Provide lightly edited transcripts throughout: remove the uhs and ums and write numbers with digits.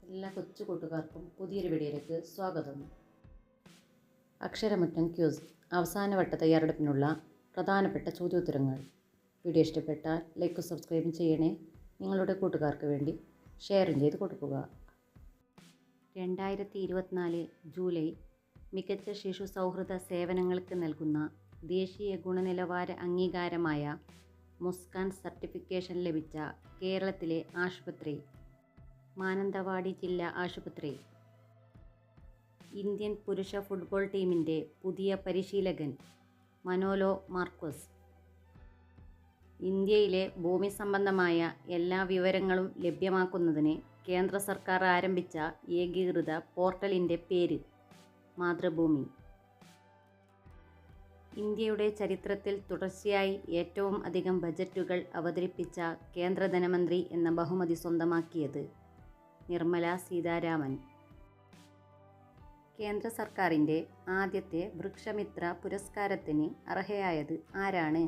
എല്ലാ കൊച്ചു കൂട്ടുകാർക്കും പുതിയൊരു വീഡിയോയിലേക്ക് സ്വാഗതം. അക്ഷരമുറ്റം ക്യൂസ് അവസാനവട്ട തയ്യാറെടുപ്പിനുള്ള പ്രധാനപ്പെട്ട ചോദ്യോത്തരങ്ങൾ. വീഡിയോ ഇഷ്ടപ്പെട്ടാൽ ലൈക്കും സബ്സ്ക്രൈബും ചെയ്യണേ. നിങ്ങളുടെ കൂട്ടുകാർക്ക് വേണ്ടി ഷെയറും ചെയ്ത് കൊടുക്കുക. 2024 ജൂലൈ മികച്ച ശിശു സൗഹൃദ സേവനങ്ങൾക്ക് നൽകുന്ന ദേശീയ ഗുണനിലവാര അംഗീകാരമായ മുസ്കാൻ സർട്ടിഫിക്കേഷൻ ലഭിച്ച കേരളത്തിലെ ആശുപത്രി മാനന്തവാടി ജില്ലാ ആശുപത്രി. ഇന്ത്യൻ പുരുഷ ഫുട്ബോൾ ടീമിൻ്റെ പുതിയ പരിശീലകൻ മനോലോ മാർക്കോസ്. ഇന്ത്യയിലെ ഭൂമി സംബന്ധമായ എല്ലാ വിവരങ്ങളും ലഭ്യമാക്കുന്നതിന് കേന്ദ്ര സർക്കാർ ആരംഭിച്ച ഏകീകൃത പോർട്ടലിൻ്റെ പേര് മാതൃഭൂമി. ഇന്ത്യയുടെ ചരിത്രത്തിൽ തുടർച്ചയായി ഏറ്റവും അധികം ബജറ്റുകൾ അവതരിപ്പിച്ച കേന്ദ്ര ധനമന്ത്രി എന്ന ബഹുമതി സ്വന്തമാക്കിയത് നിർമ്മല സീതാരാമൻ. കേന്ദ്ര സർക്കാരിൻ്റെ ആദ്യത്തെ വൃക്ഷമിത്ര പുരസ്കാരത്തിന് അർഹയായത് ആരാണ്?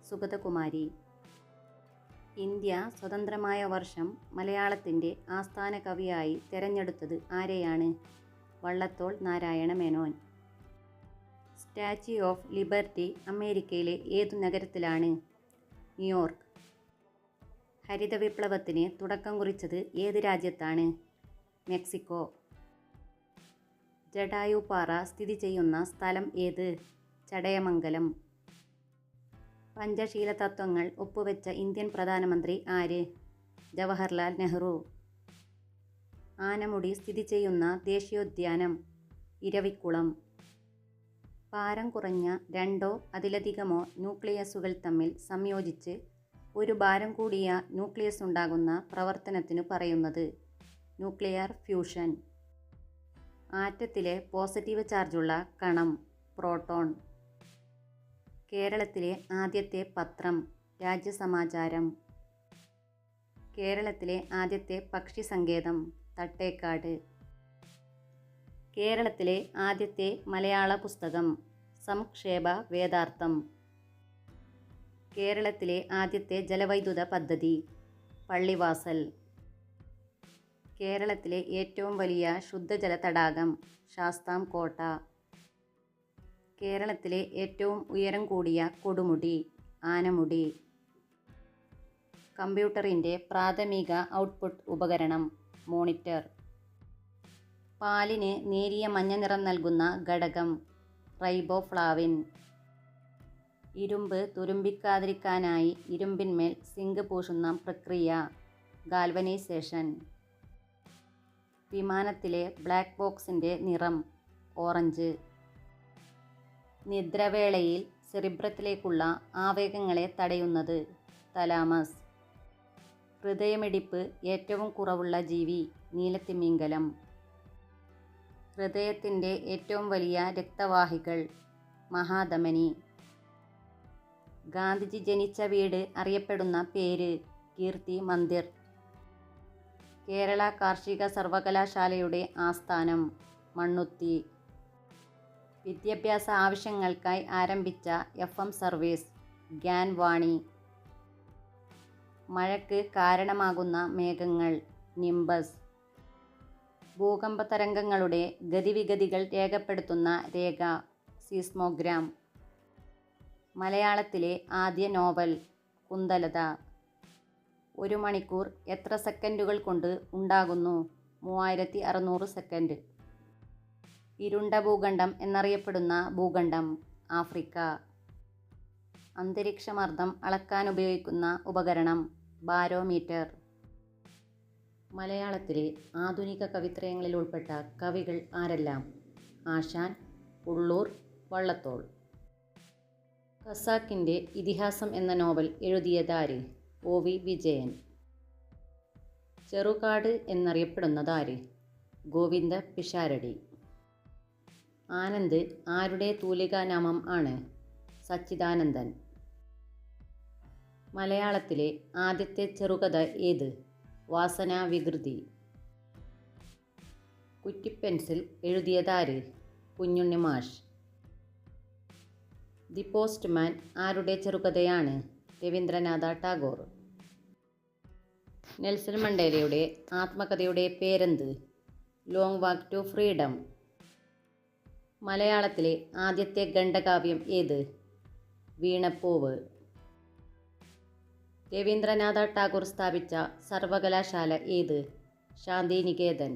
സുഗതകുമാരി. ഇന്ത്യ സ്വതന്ത്രമായ വർഷം മലയാളത്തിൻ്റെ ആസ്ഥാന കവിയായി തെരഞ്ഞെടുത്തത് ആരെയാണ്? Vallathol Narayana Menon. Statue of liberty അമേരിക്കയിലെ ഏതു നഗരത്തിലാണ്? ന്യൂയോർക്ക്. ഹരിത വിപ്ലവത്തിന് തുടക്കം കുറിച്ചത് ഏത് രാജ്യത്താണ്? മെക്സിക്കോ. ജടായുപ്പാറ സ്ഥിതി ചെയ്യുന്ന സ്ഥലം ഏത്? ചടയമംഗലം. പഞ്ചശീല തത്വങ്ങൾ ഒപ്പുവെച്ച ഇന്ത്യൻ പ്രധാനമന്ത്രി ആര്? ജവഹർലാൽ നെഹ്റു. ആനമുടി സ്ഥിതി ചെയ്യുന്ന ദേശീയോദ്യാനം ഇരവിക്കുളം. ഭാരം കുറഞ്ഞ രണ്ടോ അതിലധികമോ ന്യൂക്ലിയസുകൾ തമ്മിൽ സംയോജിച്ച് ഒരു ഭാരം കൂടിയ ന്യൂക്ലിയസ് ഉണ്ടാകുന്ന പ്രവർത്തനത്തിനു പറയുന്നത് ന്യൂക്ലിയർ ഫ്യൂഷൻ. ആറ്റത്തിലെ പോസിറ്റീവ് ചാർജുള്ള കണം പ്രോട്ടോൺ. കേരളത്തിലെ ആദ്യത്തെ പത്രം രാജ്യസമാചാരം. കേരളത്തിലെ ആദ്യത്തെ പക്ഷി സങ്കേതം തട്ടേക്കാട്. കേരളത്തിലെ ആദ്യത്തെ മലയാള പുസ്തകം സംക്ഷേപ വേദാർത്ഥം. കേരളത്തിലെ ആദ്യത്തെ ജലവൈദ്യുത പദ്ധതി പള്ളിവാസൽ. കേരളത്തിലെ ഏറ്റവും വലിയ ശുദ്ധജല തടാകം ശാസ്താംകോട്ട. കേരളത്തിലെ ഏറ്റവും ഉയരം കൂടിയ കൊടുമുടി ആനമുടി. കമ്പ്യൂട്ടറിൻ്റെ പ്രാഥമിക ഔട്ട്പുട്ട് ഉപകരണം മോണിറ്റർ. പാലിന് നേരിയ മഞ്ഞ നിറം നൽകുന്ന ഘടകം റൈബോഫ്ലാവിൻ. ഇരുമ്പ് തുരുമ്പിക്കാതിരിക്കാനായി ഇരുമ്പിന്മേൽ സിങ്ക് പൂശുന്ന പ്രക്രിയ ഗാൽവനൈസേഷൻ. വിമാനത്തിലെ ബ്ലാക്ക് ബോക്സിൻ്റെ നിറം ഓറഞ്ച്. നിദ്രവേളയിൽ സെറിബ്രത്തിലേക്കുള്ള ആവേഗങ്ങളെ തടയുന്നത് തലാമസ്. ഹൃദയമിടിപ്പ് ഏറ്റവും കുറവുള്ള ജീവി നീലത്തിമിംഗലം. ഹൃദയത്തിൻ്റെ ഏറ്റവും വലിയ രക്തവാഹികൾ മഹാധമനി. ഗാന്ധിജി ജനിച്ച വീട് അറിയപ്പെടുന്ന പേര് കീർത്തി മന്ദിർ. കേരള കാർഷിക സർവകലാശാലയുടെ ആസ്ഥാനം മണ്ണുത്തി. വിദ്യാഭ്യാസ ആവശ്യങ്ങൾക്കായി ആരംഭിച്ച FM സർവീസ് ഗ്യാൻവാണി. മഴയ്ക്ക് കാരണമാകുന്ന മേഘങ്ങൾ നിംബസ്. ഭൂകമ്പ തരംഗങ്ങളുടെ ഗതിവിഗതികൾ രേഖപ്പെടുത്തുന്ന രേഖ സീസ്മോഗ്രാം. മലയാളത്തിലെ ആദ്യ നോവൽ കുന്തലത. ഒരു മണിക്കൂർ എത്ര സെക്കൻഡുകൾ കൊണ്ട് ഉണ്ടാകുന്നു? 3600 സെക്കൻഡ്. ഇരുണ്ട ഭൂഖണ്ഡം എന്നറിയപ്പെടുന്ന ഭൂഖണ്ഡം ആഫ്രിക്ക. അന്തരീക്ഷമർദ്ദം അളക്കാനുപയോഗിക്കുന്ന ഉപകരണം ബാരോമീറ്റർ. മലയാളത്തിലെ ആധുനിക കവിത്രയങ്ങളിൽ ഉൾപ്പെട്ട കവികൾ ആരെല്ലാം? ആശാൻ, ഉള്ളൂർ, വള്ളത്തോൾ. ഖസാക്കിൻ്റെ ഇതിഹാസം എന്ന നോവൽ എഴുതിയതാര്? OV വിജയൻ. ചെറുകാട് എന്നറിയപ്പെടുന്നതാര്? ഗോവിന്ദ പിഷാരടി. ആനന്ദ് ആരുടെ തൂലികാനാമം ആണ്? സച്ചിദാനന്ദൻ. മലയാളത്തിലെ ആദ്യത്തെ ചെറുകഥ ഏത്? വാസനാവികൃതി. കുറ്റിപ്പെൻസിൽ എഴുതിയതാര്? കുഞ്ഞുണ്ണി മാഷ്. ദി പോസ്റ്റ്മാൻ ആരുടെ ചെറുകഥയാണ്? രവീന്ദ്രനാഥ ടാഗോർ. നെൽസൺ മണ്ടേലയുടെ ആത്മകഥയുടെ പേരെന്ത്? Long walk to freedom. മലയാളത്തിലെ ആദ്യത്തെ ഖണ്ഡകാവ്യം ഏത്? വീണപ്പൂവ്. രവീന്ദ്രനാഥ ടാഗോർ സ്ഥാപിച്ച സർവകലാശാല ഏത്? ശാന്തിനികേതൻ.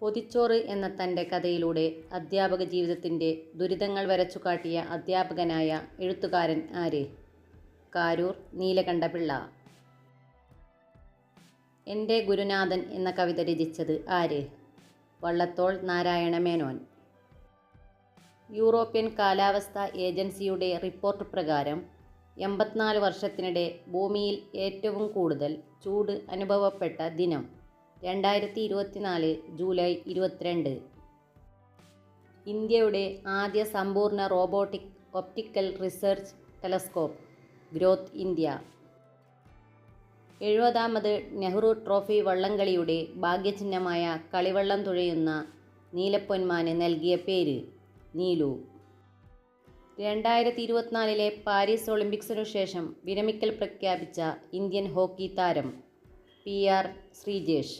പൊതിച്ചോറ് എന്ന തൻ്റെ കഥയിലൂടെ അധ്യാപക ജീവിതത്തിൻ്റെ ദുരിതങ്ങൾ വരച്ചുകാട്ടിയ അധ്യാപകനായ എഴുത്തുകാരൻ ആര്? കാരൂർ നീലകണ്ഠപിള്ള. എൻ്റെ ഗുരുനാഥൻ എന്ന കവിത രചിച്ചത് ആര്? വള്ളത്തോൾ നാരായണ മേനോൻ. യൂറോപ്യൻ കാലാവസ്ഥാ ഏജൻസിയുടെ റിപ്പോർട്ട് പ്രകാരം 84 വർഷത്തിനിടെ ഭൂമിയിൽ ഏറ്റവും കൂടുതൽ ചൂട് അനുഭവപ്പെട്ട ദിനം 2024 ജൂലൈ 22. ഇന്ത്യയുടെ ആദ്യ സമ്പൂർണ്ണ robotic optical research telescope growth India. 70ാമത് നെഹ്റു ട്രോഫി വള്ളംകളിയുടെ ഭാഗ്യചിഹ്നമായ കളിവള്ളം തുഴയുന്ന നീലപ്പൊന്മാന് നൽകിയ പേര്? നീലു. 2024 പാരീസ് ഒളിമ്പിക്സിനു ശേഷം വിരമിക്കൽ പ്രഖ്യാപിച്ച ഇന്ത്യൻ ഹോക്കി താരം PR ശ്രീജേഷ്.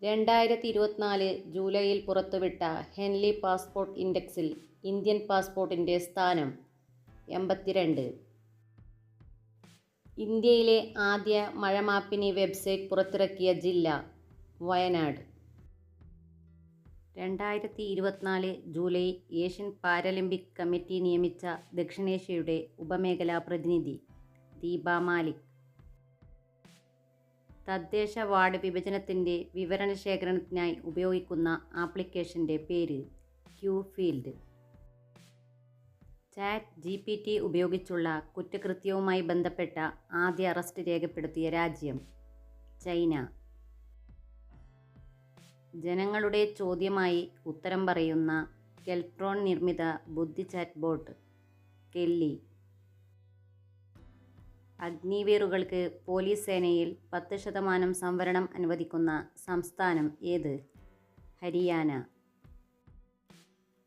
2024 ജൂലൈയിൽ പുറത്തുവിട്ട ഹെൻലി പാസ്പോർട്ട് ഇൻഡെക്സിൽ ഇന്ത്യൻ പാസ്പോർട്ടിൻ്റെ സ്ഥാനം 82. ഇന്ത്യയിലെ ആദ്യ മഴമാപ്പിനി വെബ്സൈറ്റ് പുറത്തിറക്കിയ ജില്ല? Wayanad. 2024 July Asian Paralympic committee നിയമിച്ച ദക്ഷിണേഷ്യയുടെ ഉപമേഖലാ പ്രതിനിധി? ദീപ മാലിക്. തദ്ദേശ വാർഡ് വിഭജനത്തിൻ്റെ വിവരണ ശേഖരണത്തിനായി ഉപയോഗിക്കുന്ന ആപ്ലിക്കേഷൻ്റെ പേര്? ക്യൂഫീൽഡ്. ChatGPT ഉപയോഗിച്ചുള്ള കുറ്റകൃത്യവുമായി ബന്ധപ്പെട്ട ആദ്യ അറസ്റ്റ് രേഖപ്പെടുത്തിയ രാജ്യം? ചൈന. ജനങ്ങളുടെ ചോദ്യമായി ഉത്തരം പറയുന്ന കെൽട്രോൺ നിർമ്മിത ബുദ്ധി ചാറ്റ് ബോട്ട്? കെല്ലി. അഗ്നിവീറുകൾക്ക് പോലീസ് സേനയിൽ 10% സംവരണം അനുവദിക്കുന്ന സംസ്ഥാനം ഏത്? ഹരിയാന.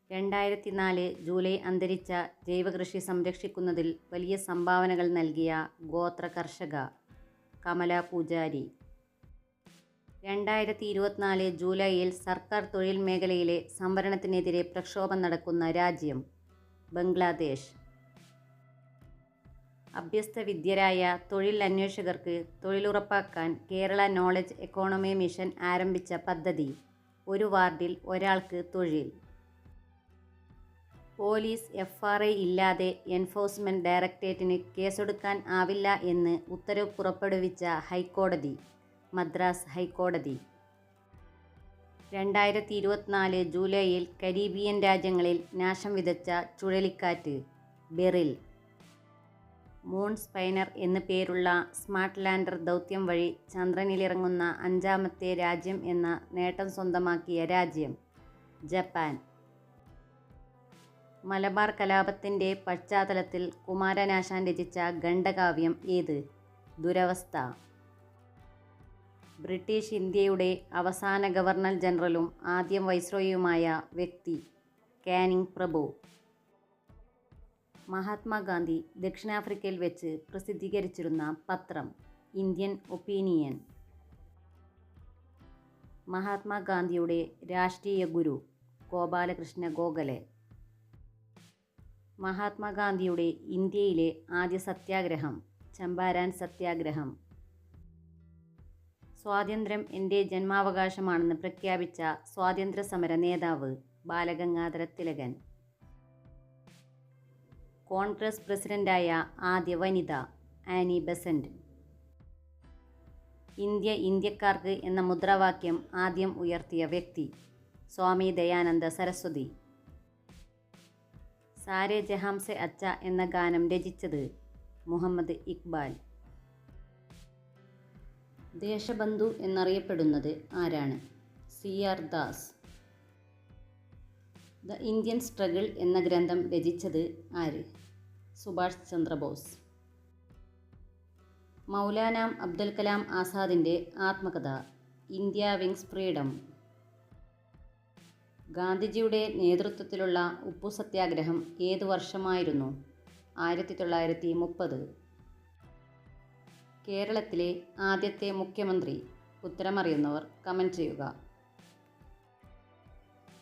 2004 ജൂലൈ അന്തരിച്ച ജൈവകൃഷി സംരക്ഷിക്കുന്നതിൽ വലിയ സംഭാവനകൾ നൽകിയ ഗോത്ര കർഷക? കമല പൂജാരി. 2024 ജൂലൈയിൽ സർക്കാർ തൊഴിൽ മേഖലയിലെ സംവരണത്തിനെതിരെ പ്രക്ഷോഭം നടക്കുന്ന രാജ്യം? ബംഗ്ലാദേശ്. അഭ്യസ്തവിദ്യരായ തൊഴിൽ അന്വേഷകർക്ക് തൊഴിലുറപ്പാക്കാൻ കേരള നോളജ് എക്കോണമി മിഷൻ ആരംഭിച്ച പദ്ധതി? ഒരു വാർഡിൽ ഒരാൾക്ക് തൊഴിൽ. പോലീസ് FRI ഇല്ലാതെ എൻഫോഴ്സ്മെൻറ്റ് ഡയറക്ടറേറ്റിന് കേസെടുക്കാൻ ആവില്ല എന്ന് ഉത്തരവ് പുറപ്പെടുവിച്ച ഹൈക്കോടതി? മദ്രാസ് ഹൈക്കോടതി. 2024 ജൂലൈയിൽ കരീബിയൻ രാജ്യങ്ങളിൽ നാശം വിതച്ച ചുഴലിക്കാറ്റ്? ബെറിൽ. മൂൺ സ്പൈനർ എന്ന് പേരുള്ള സ്മാർട്ട് ലാൻഡർ ദൗത്യം വഴി ചന്ദ്രനിലിറങ്ങുന്ന 5ാമത്തെ രാജ്യം എന്ന നേട്ടം സ്വന്തമാക്കിയ രാജ്യം? ജപ്പാൻ. മലബാർ കലാപത്തിൻ്റെ പശ്ചാത്തലത്തിൽ കുമാരനാശാൻ രചിച്ച ഖണ്ഡകാവ്യം ഏത്? ദുരവസ്ഥ. ബ്രിട്ടീഷ് ഇന്ത്യയുടെ അവസാന ഗവർണർ ജനറലും ആദ്യ വൈസ്രോയിയുമായ വ്യക്തി? കാനിങ് പ്രഭു. മഹാത്മാഗാന്ധി ദക്ഷിണാഫ്രിക്കയിൽ വെച്ച് പ്രസിദ്ധീകരിച്ചിരുന്ന പത്രം? Indian opinion. മഹാത്മാഗാന്ധിയുടെ രാഷ്ട്രീയ ഗുരു? ഗോപാലകൃഷ്ണ ഗോഖലെ. മഹാത്മാഗാന്ധിയുടെ ഇന്ത്യയിലെ ആദ്യ സത്യാഗ്രഹം? ചമ്പാരൻ സത്യാഗ്രഹം. സ്വാതന്ത്ര്യം എൻ്റെ ജന്മാവകാശമാണെന്ന് പ്രഖ്യാപിച്ച സ്വാതന്ത്ര്യ സമര നേതാവ്? ബാലഗംഗാധര തിലകൻ. കോൺഗ്രസ് പ്രസിഡന്റായ ആദ്യ വനിത? Annie Besant. ഇന്ത്യ ഇന്ത്യക്കാർക്ക് എന്ന മുദ്രാവാക്യം ആദ്യം ഉയർത്തിയ വ്യക്തി? സ്വാമി ദയാനന്ദ സരസ്വതി. സാരേ ജഹാംസെ അച്ച എന്ന ഗാനം രചിച്ചത്? മുഹമ്മദ് ഇക്ബാൽ. ദേശബന്ധു എന്നറിയപ്പെടുന്നത് ആരാണ്? CR Das. The Indian struggle എന്ന ഗ്രന്ഥം രചിച്ചത് ആര്? സുഭാഷ് ചന്ദ്രബോസ്. മൗലാന അബ്ദുൽ കലാം ആസാദിൻ്റെ ആത്മകഥ? India wings freedom. ഗാന്ധിജിയുടെ നേതൃത്വത്തിലുള്ള ഉപ്പു സത്യാഗ്രഹം ഏതു വർഷമായിരുന്നു? 1930. കേരളത്തിലെ ആദ്യത്തെ മുഖ്യമന്ത്രി? ഉത്തരമറിയുന്നവർ കമൻറ്റ് ചെയ്യുക.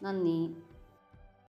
നന്ദി.